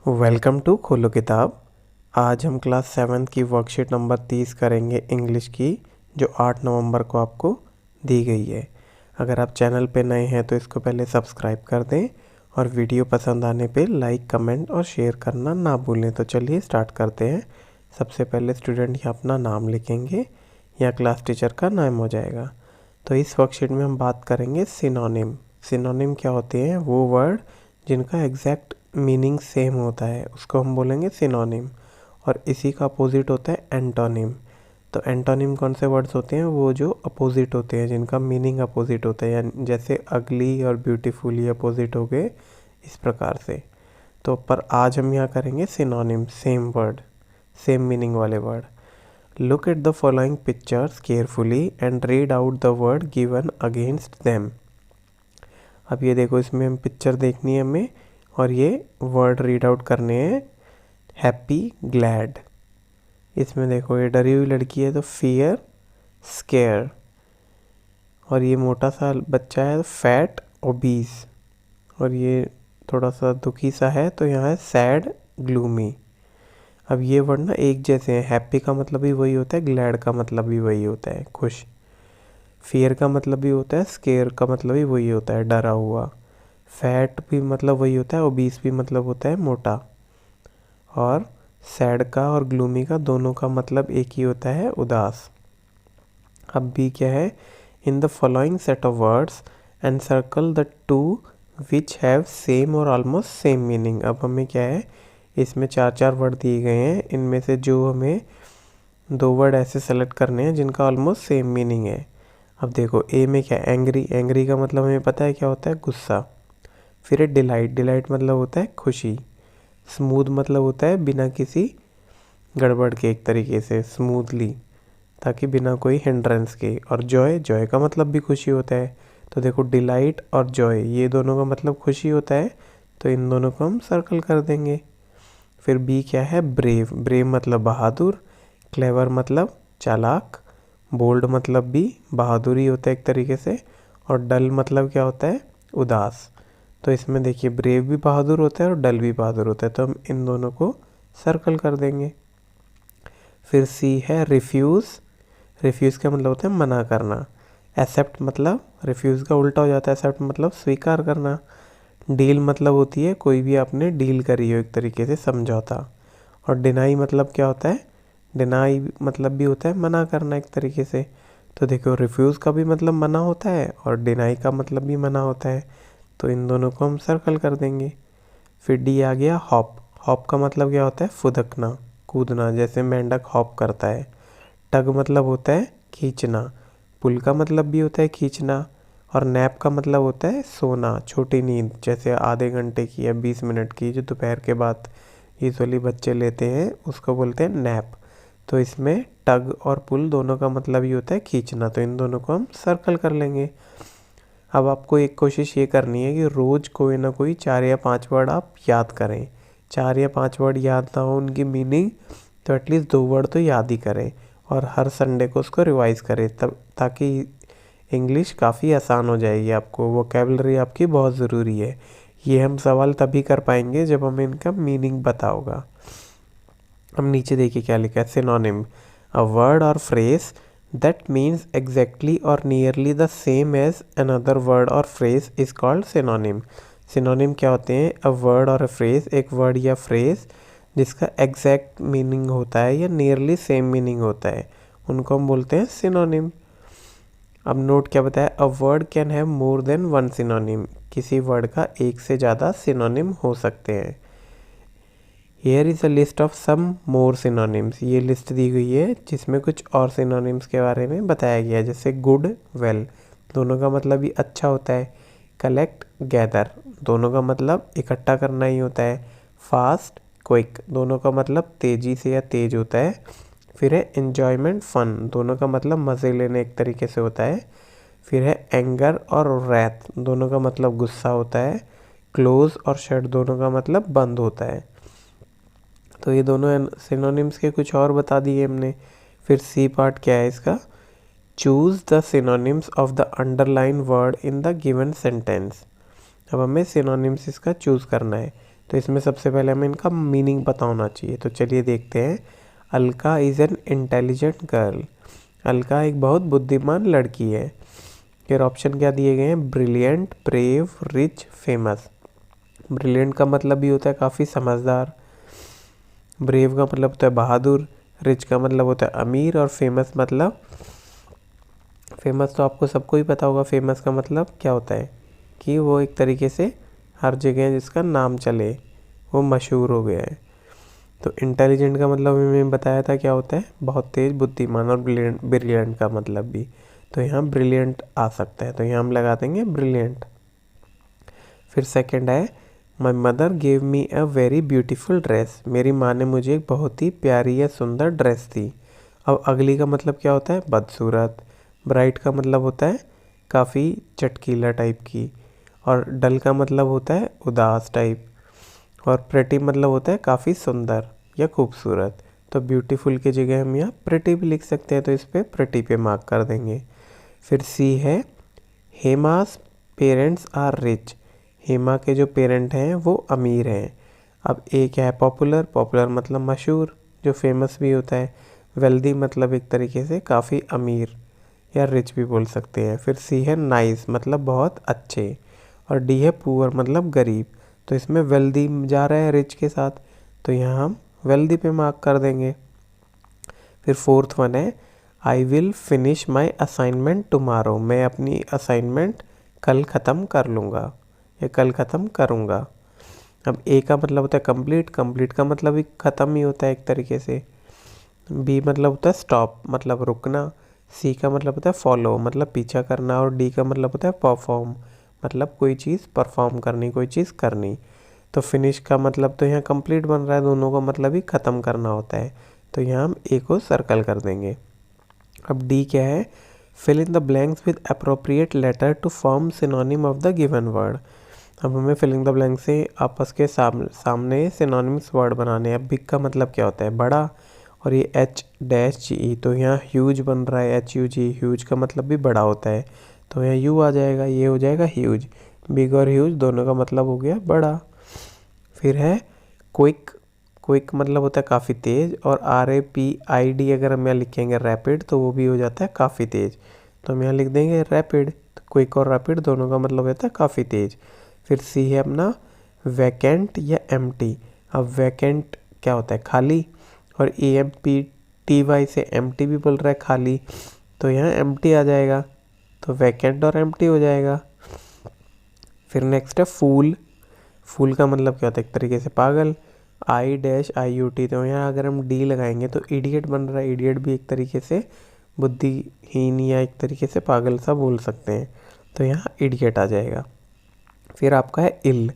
Welcome to खोलो किताब। आज हम क्लास 7 की वर्कशीट नंबर 30 करेंगे इंग्लिश की, जो 8 नवंबर को आपको दी गई है। अगर आप चैनल पे नए हैं तो इसको पहले सब्सक्राइब कर दें और वीडियो पसंद आने पे लाइक, कमेंट और शेयर करना ना भूलें। तो चलिए स्टार्ट करते हैं। सबसे पहले स्टूडेंट यहाँ अपना नाम लिखेंगे या क्लास टीचर का नाम हो जाएगा। तो इस वर्कशीट में हम बात करेंगे सिनोनिम। सिनोनिम क्या होते हैं? वो वर्ड जिनका एग्जैक्ट मीनिंग सेम होता है उसको हम बोलेंगे सिनोनिम, और इसी का अपोजिट होता है एंटोनिम। तो एंटोनिम कौन से वर्ड्स होते हैं? वो जो अपोजिट होते हैं, जिनका मीनिंग अपोजिट होता है, यानी जैसे अगली और ब्यूटीफुल ये अपोजिट हो गए, इस प्रकार से। तो पर आज हम यहाँ करेंगे synonym, same word, same meaning वाले word. Look at the following pictures carefully and read out the word given against them. अब ये देखो, इसमें हम पिक्चर देखनी है हमें और ये वर्ड रीड आउट करने हैं। Happy, glad. इसमें देखो, ये डरी हुई लड़की है तो फियर, स्केयर। और ये मोटा सा बच्चा है तो फैट, ओबीस। और ये थोड़ा सा दुखी सा है तो यहाँ है सैड, ग्लूमी। अब ये वर्ड ना एक जैसे हैं। हैप्पी का मतलब भी वही होता है, ग्लैड का मतलब भी वही होता है, खुश। फियर का मतलब भी होता है, स्केयर का मतलब भी वही होता है, डरा हुआ। फैट भी मतलब वही होता है, ओबीस भी मतलब होता है, मोटा। और सैड का और ग्लूमी का दोनों का मतलब एक ही होता है, उदास। अब भी क्या है? In the following set of words and circle the two which have same और ऑलमोस्ट सेम मीनिंग। अब हमें क्या है, इसमें 4 वर्ड दिए गए हैं, इनमें से जो हमें 2 वर्ड ऐसे सेलेक्ट करने हैं जिनका ऑलमोस्ट सेम मीनिंग है। अब देखो, ए में क्या है? एंग्री। एंग्री का मतलब हमें पता है क्या होता है, गुस्सा। फिर है डिलाइट। डिलाइट मतलब होता है खुशी। स्मूथ मतलब होता है बिना किसी गड़बड़ के, एक तरीके से स्मूथली, ताकि बिना कोई हिंड्रेंस के। और जॉय, जॉय का मतलब भी खुशी होता है। तो देखो, डिलाइट और जॉय ये दोनों का मतलब खुशी होता है, तो इन दोनों को हम सर्कल कर देंगे। फिर बी क्या है? ब्रेव। ब्रेव मतलब बहादुर। क्लेवर मतलब चालाक। बोल्ड मतलब भी बहादुरी होता है एक तरीके से। और डल मतलब क्या होता है? उदास। तो इसमें देखिए, ब्रेव भी बहादुर होता है और डल भी बहादुर होता है, तो हम इन दोनों को सर्कल कर देंगे। फिर सी है रिफ्यूज़। रिफ्यूज़ का मतलब होता है मना करना। एक्सेप्ट मतलब रिफ्यूज़ का उल्टा हो जाता है, एक्सेप्ट मतलब स्वीकार करना। डील मतलब होती है कोई भी आपने डील करी हो, एक तरीके से समझौता। और डिनाई मतलब क्या होता है? डिनाई मतलब भी होता है मना करना एक तरीके से। तो देखो, रिफ्यूज़ का भी मतलब मना होता है और डिनाई का मतलब भी मना होता है, तो इन दोनों को हम सर्कल कर देंगे। फिर डी आ गया हॉप। हॉप का मतलब क्या होता है? फुदकना, कूदना, जैसे मेंढक हॉप करता है। टग मतलब होता है खींचना। पुल का मतलब भी होता है खींचना। और नैप का मतलब होता है सोना, छोटी नींद, जैसे आधे घंटे की या 20 मिनट की, जो दोपहर के बाद यूजुअली बच्चे लेते हैं, उसको बोलते हैं नैप। तो इसमें टग और पुल दोनों का मतलब ही होता है खींचना, तो इन दोनों को हम सर्कल कर लेंगे। अब आपको एक कोशिश ये करनी है कि रोज़ कोई ना कोई 4 या 5 वर्ड आप याद करें। 4 या 5 वर्ड याद ना हो उनकी मीनिंग, तो एटलीस्ट 2 वर्ड तो याद ही करें। और हर संडे को उसको रिवाइज़ करें, तब ताकि इंग्लिश काफ़ी आसान हो जाएगी आपको। वोकेबलरी आपकी बहुत ज़रूरी है। ये हम सवाल तभी कर पाएंगे जब हमें इनका मीनिंग पता होगा। अब नीचे देखिए क्या लिखा है, सिनोनिम। अ वर्ड और phrase that means exactly or nearly the same as another word or phrase is called synonym. Synonym क्या होते हैं? A word or a phrase, एक word या phrase जिसका exact meaning होता है या nearly same meaning होता है, उनको हम बोलते हैं synonym। अब नोट क्या बताया? A word can have more than one synonym. किसी word का एक से ज़्यादा synonym हो सकते हैं। Here is a list of some more synonyms. ये लिस्ट दी गई है जिसमें कुछ और synonyms के बारे में बताया गया है, जैसे good, well, दोनों का मतलब ही अच्छा होता है। collect, gather, दोनों का मतलब इकट्ठा करना ही होता है। fast, quick, दोनों का मतलब तेज़ी से या तेज होता है। फिर है enjoyment, fun, दोनों का मतलब मज़े लेने एक तरीके से होता है। फिर है anger और wrath, दोनों का मतलब गुस्सा होता है। close और shut, दोनों का मतलब बंद होता है। तो ये दोनों सिनोनिम्स के कुछ और बता दिए हमने। फिर सी पार्ट क्या है इसका? Choose the synonyms of the underline word in the given sentence. अब हमें सिनोनिम्स इसका चूज़ करना है। तो इसमें सबसे पहले हमें इनका मीनिंग पता होना चाहिए। तो चलिए देखते हैं। Alka is an intelligent girl. Alka एक बहुत बुद्धिमान लड़की है। फिर ऑप्शन क्या दिए गए हैं, brilliant, brave, rich, famous. Brilliant का मतलब भी होता है काफ़ी समझदार, ब्रेव का मतलब होता है बहादुर, रिच का मतलब होता है अमीर, और फेमस मतलब, फेमस तो आपको सबको ही पता होगा, फेमस का मतलब क्या होता है कि वो एक तरीके से हर जगह जिसका नाम चले, वो मशहूर हो गया है। तो इंटेलिजेंट का मतलब मैंने बताया था क्या होता है, बहुत तेज़, बुद्धिमान, और ब्रिलियंट, ब्रिलियंट का मतलब भी, तो यहाँ ब्रिलियंट आ सकता है, तो यहाँ हम लगा देंगे ब्रिलियंट। फिर सेकंड है, my mother gave me a very beautiful dress. मेरी माँ ने मुझे एक बहुत ही प्यारी या सुंदर ड्रेस दी। अब अगली का मतलब क्या होता है, बदसूरत। ब्राइट का मतलब होता है काफ़ी चटकीला टाइप की, और डल का मतलब होता है उदास टाइप, और प्रेटी मतलब होता है काफ़ी सुंदर या खूबसूरत। तो ब्यूटीफुल की जगह हम यहाँ प्रेटी भी लिख सकते हैं, तो इस पर प्रेटी पे मार्क कर देंगे। फिर सी है, हेमास पेरेंट्स आर रिच। हेमा के जो पेरेंट हैं वो अमीर हैं। अब एक है पॉपुलर, पॉपुलर मतलब मशहूर, जो फेमस भी होता है। वेल्दी मतलब एक तरीके से काफ़ी अमीर या रिच भी बोल सकते हैं। फिर सी है नाइस मतलब बहुत अच्छे, और डी है पुअर मतलब गरीब। तो इसमें वेल्दी जा रहा है रिच के साथ, तो यहाँ हम वेल्दी पे मार्क कर देंगे। फिर फोर्थ वन है, I will finish my assignment tomorrow. मैं अपनी असाइनमेंट कल ख़त्म कर लूँगा या कल ख़त्म करूँगा। अब ए का मतलब होता है कंप्लीट, कंप्लीट का मतलब भी ख़त्म ही होता है एक तरीके से। बी मतलब होता है स्टॉप मतलब रुकना। सी का मतलब होता है फॉलो मतलब पीछा करना, और डी का मतलब होता है परफॉर्म मतलब कोई चीज़ परफॉर्म करनी, कोई चीज़ करनी। तो फिनिश का मतलब तो यहाँ कंप्लीट बन रहा है, दोनों का मतलब ही ख़त्म करना होता है, तो यहाँ हम ए को सर्कल कर देंगे। अब डी क्या है, fill in the blanks with appropriate letter to form synonym of the given word. अब हमें फिलिंग द ब्लैंक से आपस के सामने सिनोनिम्स वर्ड बनाने हैं। बिग का मतलब क्या होता है बड़ा, और ये एच डैश जी ई, तो यहाँ ह्यूज बन रहा है, एच यू जी, ह्यूज का मतलब भी बड़ा होता है, तो यहाँ यू आ जाएगा, ये हो जाएगा ह्यूज। बिग और ह्यूज दोनों का मतलब हो गया बड़ा। फिर है क्विक, क्विक मतलब होता है काफ़ी तेज़, और RAPID अगर हम यहाँ लिखेंगे रैपिड, तो वो भी हो जाता है काफ़ी तेज़, तो हम यहाँ लिख देंगे रैपिड। तो क्विक और रैपिड दोनों का मतलब होता है काफ़ी तेज़। फिर सी है अपना वैकेंट या एम्प्टी। अब वैकेंट क्या होता है खाली, और AMPTY से एम्प्टी भी बोल रहा है खाली, तो यहाँ एम्प्टी आ जाएगा, तो वैकेंट और एम्प्टी हो जाएगा। फिर नेक्स्ट है फूल। फूल का मतलब क्या होता है एक तरीके से पागल, IUT, तो यहाँ अगर हम डी लगाएंगे तो इडियट बन रहा है। इडियट भी एक तरीके से बुद्धिहीन या एक तरीके से पागल सा बोल सकते हैं, तो यहाँ इडियट आ जाएगा। फिर आपका है इल।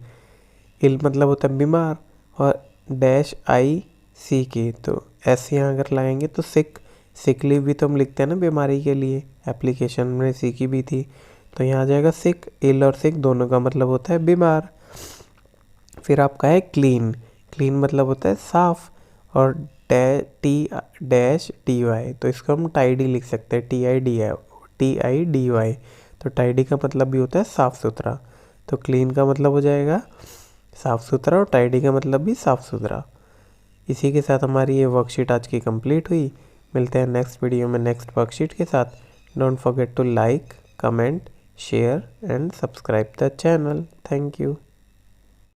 इल मतलब होता है बीमार, और डैश ICK, तो ऐसे यहाँ अगर लगाएंगे तो सिक। सिक लीव भी तो हम लिखते हैं ना बीमारी के लिए, एप्लीकेशन में सी की भी थी, तो यहाँ आ जाएगा सिक। इल और सिक दोनों का मतलब होता है बीमार। फिर आपका है क्लीन। क्लीन मतलब होता है साफ, और TY, तो इसको हम टाइडी लिख सकते हैं, TIDY, तो टाइडी का मतलब भी होता है साफ़ सुथरा, तो क्लीन का मतलब हो जाएगा साफ़ सुथरा, और टाइडी का मतलब भी साफ़ सुथरा। इसी के साथ हमारी ये वर्कशीट आज की कंप्लीट हुई। मिलते हैं नेक्स्ट वीडियो में नेक्स्ट वर्कशीट के साथ। Don't forget to like, comment, share and subscribe the channel. Thank you.